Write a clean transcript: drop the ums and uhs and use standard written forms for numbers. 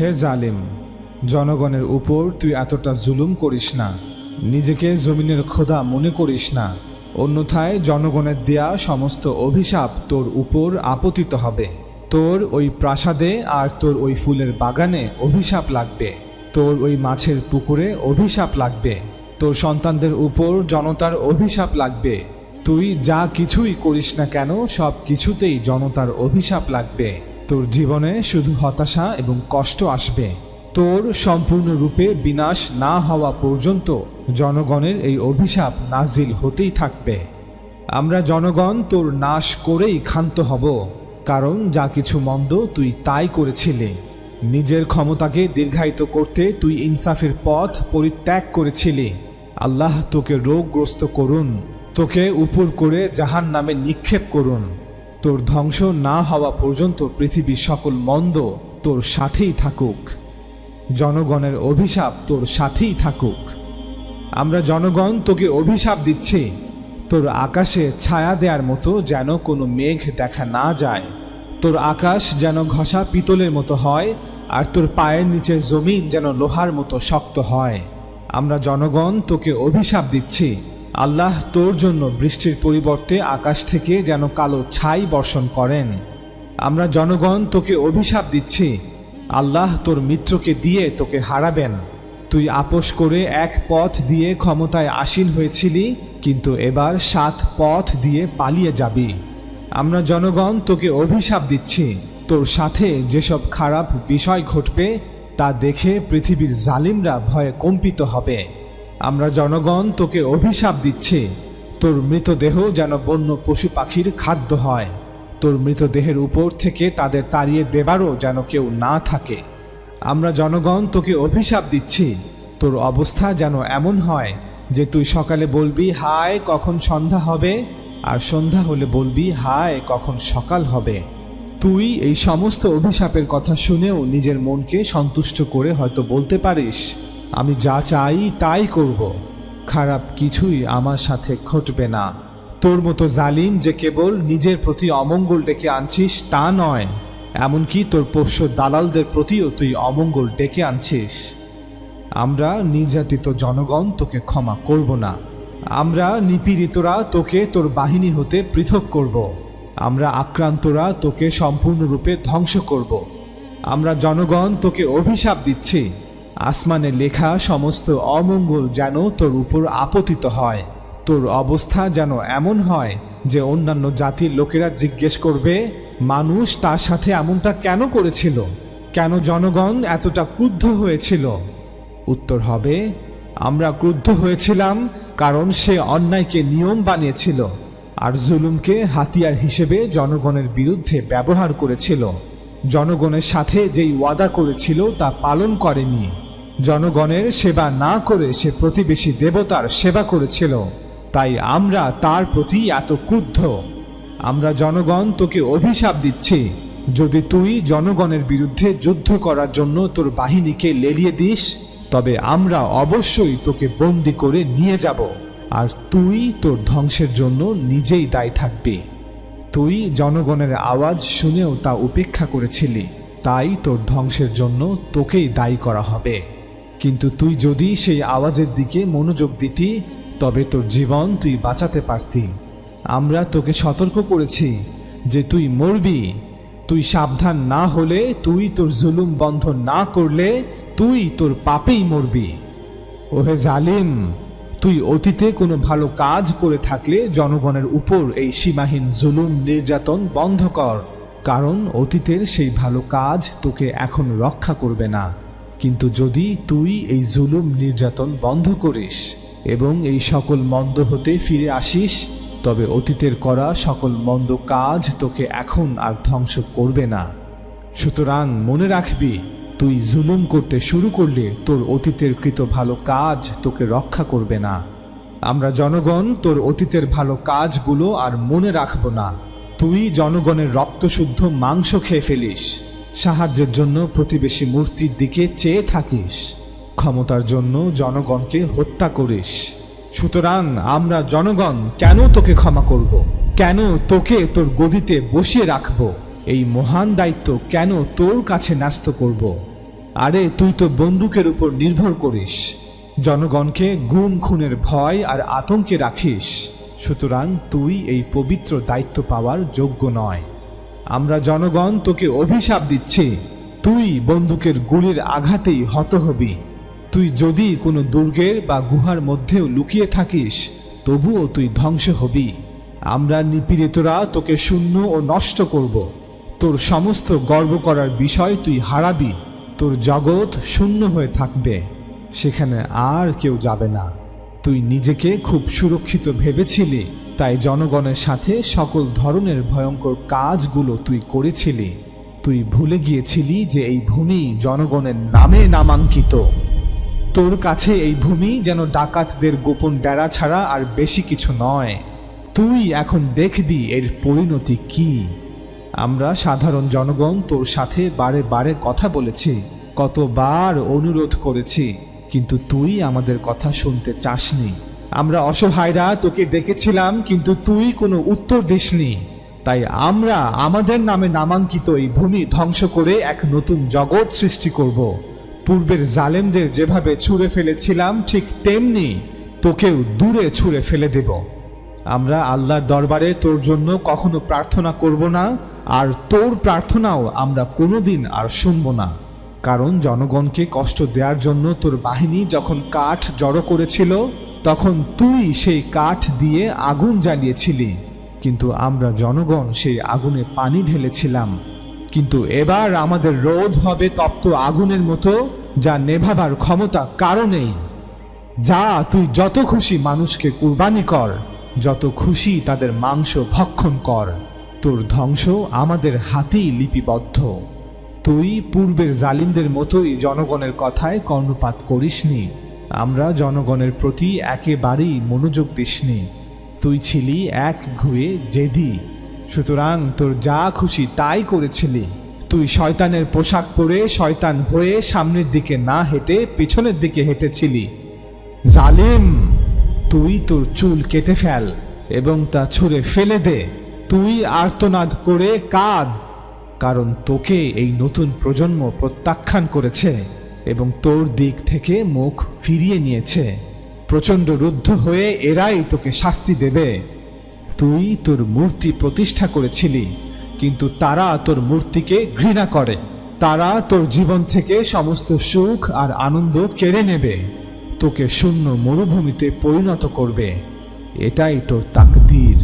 হে জালিম, জনগণের উপর তুই এতটা জুলুম করিস না। নিজেকে জমিনের খোদা মনে করিস না, অন্যথায় জনগণের দেয়া সমস্ত অভিশাপ তোর উপর আপতিত হবে। তোর ওই প্রাসাদে আর তোর ওই ফুলের বাগানে অভিশাপ লাগবে, তোর ওই মাছের পুকুরে অভিশাপ লাগবে, তোর সন্তানদের উপর জনতার অভিশাপ লাগবে। তুই যা কিছুই করিস না কেন সব কিছুতেই জনতার অভিশাপ লাগবে। তোর জীবনে শুধু হতাশা এবং কষ্ট আসবে। তোর সম্পূর্ণরূপে বিনাশ না হওয়া পর্যন্ত জনগণের এই অভিশাপ নাজিল হতেই থাকবে। আমরা জনগণ তোর নাশ করেই ক্ষান্ত হব, কারণ যা কিছু মন্দ তুই তাই করেছিলি। নিজের ক্ষমতাকে দীর্ঘায়িত করতে তুই ইনসাফের পথ পরিত্যাগ করেছিলি। আল্লাহ তোকে রোগগ্রস্ত করুন, তোকে উপর করে জাহান্নামে নিক্ষেপ করুন। তোর ধ্বংস না হওয়া পর্যন্ত পৃথিবীর সকল মন্দ তোর সাথেই থাকুক। জনগণের অভিশাপ তোর সাথেই থাকুক। আমরা জনগণ তোকে অভিশাপ দিচ্ছি, তোর আকাশে ছায়া দেওয়ার মতো যেন কোনো মেঘ দেখা না যায়। তোর আকাশ যেন ঘষা পিতলের মতো হয়, আর তোর পায়ের নিচের জমিন যেন লোহার মতো শক্ত হয়। আমরা জনগণ তোকে অভিশাপ দিচ্ছি, আল্লাহ তোর জন্য বৃষ্টির পরিবর্তে আকাশ থেকে যেন কালো ছাই বর্ষণ করেন। আমরা জনগণ তোকে অভিশাপ দিচ্ছি, আল্লাহ তোর মিত্রকে দিয়ে তোকে হারাবেন। তুই আপোষ করে এক পথ দিয়ে ক্ষমতায় আসীন হয়েছিলি, কিন্তু এবার 7 পথ দিয়ে পালিয়ে যাবি। আমরা জনগণ তোকে অভিশাপ দিচ্ছি, তোর সাথে যেসব খারাপ বিষয় ঘটবে তা দেখে পৃথিবীর জালিমরা ভয়ে কম্পিত হবে। আমরা জনগণ তোকে অভিশাপ দিচ্ছি, তোর মৃতদেহ যেন বন্য পশু পাখির খাদ্য হয়। তোর মৃতদেহের উপর থেকে তাদের তাড়িয়ে দেবারও যেন কেউ না থাকে। আমরা জনগণ তোকে অভিশাপ দিচ্ছি, তোর অবস্থা যেন এমন হয় যে তুই সকালে বলবি হায় কখন সন্ধ্যা হবে, আর সন্ধ্যা হলে বলবি হায় কখন সকাল হবে। তুই এই সমস্ত অভিশাপের কথা শুনেও নিজের মনকে সন্তুষ্ট করে হয়তো বলতে পারিস, আমি যা চাই তাই করব, খারাপ কিছুই আমার সাথে ঘটবে না। তোর মতো জালিম যে কেবল নিজের প্রতি অমঙ্গল ডেকে আনছিস তা নয়, এমনকি তোর পোষ্য দালালদের প্রতিও তুই অমঙ্গল ডেকে আনছিস। আমরা নির্যাতিত জনগণ তোকে ক্ষমা করব না। আমরা নিপীড়িতরা তোকে তোর বাহিনী হতে পৃথক করব। আমরা আক্রান্তরা তোকে সম্পূর্ণরূপে ধ্বংস করব। আমরা জনগণ তোকে অভিশাপ দিচ্ছি, আসমানে লেখা সমস্ত অমঙ্গল যেন তোর উপর আপতিত হয়। তোর অবস্থা যেন এমন হয় যে অন্যান্য জাতির লোকেরা জিজ্ঞেস করবে, মানুষ তার সাথে এমনটা কেন করেছিল, কেন জনগণ এতটা ক্রুদ্ধ হয়েছিল? উত্তর হবে, আমরা ক্রুদ্ধ হয়েছিলাম কারণ সে অন্যায়কে নিয়ম বানিয়েছিল আর জুলুমকে হাতিয়ার হিসেবে জনগণের বিরুদ্ধে ব্যবহার করেছিল। জনগণের সাথে যেই ওয়াদা করেছিল তা পালন করেনি। জনগণের সেবা না করে সে প্রতিবেশী দেবতার সেবা করেছিল, তাই আমরা তার প্রতি এত ক্রুদ্ধ। আমরা জনগণ তোকে অভিশাপ দিচ্ছি, যদি তুই জনগণের বিরুদ্ধে যুদ্ধ করার জন্য তোর বাহিনীকে লেলিয়ে দিস, তবে আমরা অবশ্যই তোকে বন্দী করে নিয়ে যাব, আর তুই তোর ধ্বংসের জন্য নিজেই দায়ী থাকবি। তুই জনগণের আওয়াজ শুনেও তা উপেক্ষা করেছিলি, তাই তোর ধ্বংসের জন্য তোকেই দায়ী করা হবে। কিন্তু তুই যদি সেই আওয়াজের দিকে মনোযোগ দিতি, তবে তোর জীবন তুই বাঁচাতে পারতি। আমরা তোকে সতর্ক করেছি যে তুই মরবি। তুই সাবধান না হলে, তুই তোর জুলুম বন্ধ না করলে, তুই তোর পাপেই মরবি। ওহে জালিম, তুই অতীতে কোনো ভালো কাজ করে থাকলে জনগণের উপর এই সীমাহীন জুলুম নির্যাতন বন্ধ কর, কারণ অতীতের সেই ভালো কাজ তোকে এখন রক্ষা করবে না। কিন্তু যদি তুই এই জুলুম নির্যাতন বন্ধ করিস এবং এই সকল মন্দ হতে ফিরে আসিস, তবে অতীতের করা সকল মন্দ কাজ তোকে এখন আর ধ্বংস করবে না। সুতরাং মনে রাখবি, তুই জুলুম করতে শুরু করলে তোর অতীতের কৃত ভালো কাজ তোকে রক্ষা করবে না। আমরা জনগণ তোর অতীতের ভালো কাজগুলো আর মনে রাখব না। তুই জনগণের রক্তশুদ্ধ মাংস খেয়ে ফেলিস, সাহায্যের জন্য প্রতিবেশী মূর্তির দিকে চেয়ে থাকিস, ক্ষমতার জন্য জনগণকে হত্যা করিস। সুতরাং আমরা জনগণ কেন তোকে ক্ষমা করব? কেন তোকে তোর গদিতে বসিয়ে রাখব? এই মহান দায়িত্ব কেন তোর কাছে ন্যস্ত করব? আরে তুই তো বন্দুকের উপর নির্ভর করিস, জনগণকে গুম খুনের ভয় আর আতঙ্কে রাখিস। সুতরাং তুই এই পবিত্র দায়িত্ব পাওয়ার যোগ্য নয়। আমরা জনগণ তোকে অভিশাপ দিচ্ছি, তুই বন্দুকের গুলির আঘাতেই হত হবি। তুই যদি কোনো দুর্গের বা গুহার মধ্যেও লুকিয়ে থাকিস, তবুও তুই ধ্বংস হবি। আমরা নিপীড়িতরা তোকে শূন্য ও নষ্ট করব। তোর সমস্ত গর্ব করার বিষয় তুই হারাবি। তোর জগৎ শূন্য হয়ে থাকবে, সেখানে আর কেউ যাবে না। তুই নিজেকে খুব সুরক্ষিত ভেবেছিলি, তাই জনগণের সাথে সকল ধরনের ভয়ঙ্কর কাজগুলো তুই করেছিলি। তুই ভুলে গিয়েছিলি যে এই ভূমি জনগণের নামে নামাঙ্কিত। তোর কাছে এই ভূমি যেন ডাকাতদের গোপন ডেরা ছাড়া আর বেশি কিছু নয়। তুই এখন দেখবি এর পরিণতি কি। আমরা সাধারণ জনগণ তোর সাথে বারে বারে কথা বলেছি, কতবার অনুরোধ করেছি, কিন্তু তুই আমাদের কথা শুনতে চাসনি। আমরা অসহায়রা তোকে ডেকেছিলাম, কিন্তু তুই কোনো উত্তর দিসনি। তাই আমরা আমাদের নামে নামাঙ্কিত এই ভূমি ধ্বংস করে এক নতুন জগৎ সৃষ্টি করব। পূর্বের জালেমদের যেভাবে ছুঁড়ে ফেলেছিলাম, ঠিক তেমনি তোকেও দূরে ছুঁড়ে ফেলে দেব। আমরা আল্লাহর দরবারে তোর জন্য কখনো প্রার্থনা করব না, আর তোর প্রার্থনাও আমরা কোনোদিন আর শুনব না। কারণ জনগণকে কষ্ট দেওয়ার জন্য তোর বাহিনী যখন কাঠ জড়ো করেছিল, তখন তুই সেই কাঠ দিয়ে আগুন জ্বালিয়েছিলি, কিন্তু আমরা জনগণ সেই আগুনে পানি ঢেলেছিলাম। কিন্তু এবার আমাদের রোধ হবে তপ্ত আগুনের মতো, যা নেভাবার ক্ষমতা কারো নেই। যা, তুই যত খুশি মানুষকে কুরবানি কর, যত খুশি তাদের মাংস ভক্ষণ কর। তোর ধ্বংস আমাদের হাতেই লিপিবদ্ধ। তুই পূর্বের জালিমদের মতোই জনগণের কথায় কর্ণপাত করিসনি। আমরা জনগণের প্রতি একেবারেই মনোযোগ দিসনি। তুই ছিলি এক ঘুয়ে জেদি, সুতরাং তোর যা খুশি তাই করেছিলি। তুই শয়তানের পোশাক পরে শয়তান হয়ে সামনের দিকে না হেঁটে পিছনের দিকে হেঁটেছিলি। জালিম, তুই তোর চুল কেটে ফেল এবং তা ছুঁড়ে ফেলে দে। তুই আর্তনাদ করে কাঁদ, কারণ তোকে এই নতুন প্রজন্ম প্রত্যাখ্যান করেছে এবং তোর দিক থেকে মুখ ফিরিয়ে নিয়েছে। প্রচণ্ড রুদ্ধ হয়ে এরাই তোকে শাস্তি দেবে। তুই তোর মূর্তি প্রতিষ্ঠা করেছিলি, কিন্তু তারা তোর মূর্তিকে ঘৃণা করে। তারা তোর জীবন থেকে সমস্ত সুখ আর আনন্দ কেড়ে নেবে, তোকে শূন্য মরুভূমিতে পরিণত করবে। এটাই তোর তাকদীর।